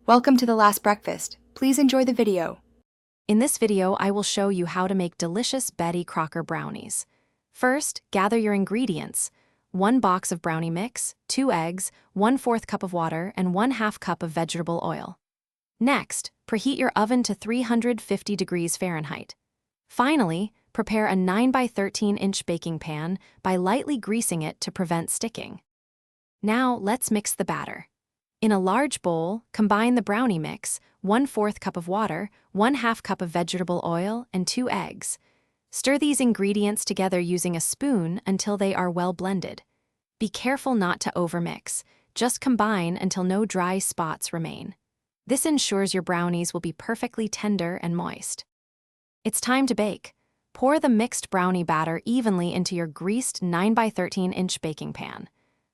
Welcome to The Last Breakfast. Please enjoy the video. In this video, I will show you how to make delicious Betty Crocker brownies. First, gather your ingredients: 1 box of brownie mix, 2 eggs, 1/4 cup of water, and 1/2 cup of vegetable oil. Next, preheat your oven to 350 degrees Fahrenheit. Finally, prepare a 9 by 13 inch baking pan by lightly greasing it to prevent sticking. Now, let's mix the batter. In a large bowl, combine the brownie mix, 1/4 cup of water, 1/2 cup of vegetable oil, and 2 eggs. Stir these ingredients together using a spoon until they are well blended. Be careful not to overmix. Just combine until no dry spots remain. This ensures your brownies will be perfectly tender and moist. It's time to bake. Pour the mixed brownie batter evenly into your greased 9 by 13 inch baking pan.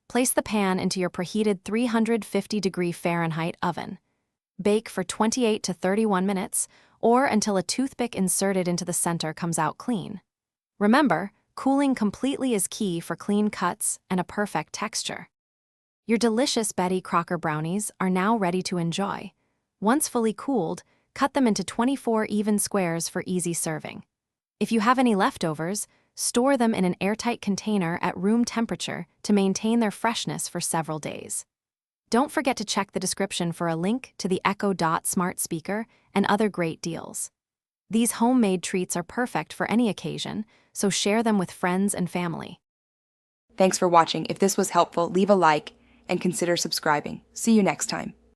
Place the pan into your preheated 350 degree Fahrenheit oven. Bake for 28 to 31 minutes, or until a toothpick inserted into the center comes out clean. Remember, cooling completely is key for clean cuts and a perfect texture. Your delicious Betty Crocker brownies are now ready to enjoy. Once fully cooled, cut them into 24 even squares for easy serving. If you have any leftovers, store them in an airtight container at room temperature to maintain their freshness for several days. Don't forget to check the description for a link to the Echo Dot smart speaker and other great deals. These homemade treats are perfect for any occasion, so share them with friends and family. Thanks for watching. If this was helpful, leave a like and consider subscribing. See you next time.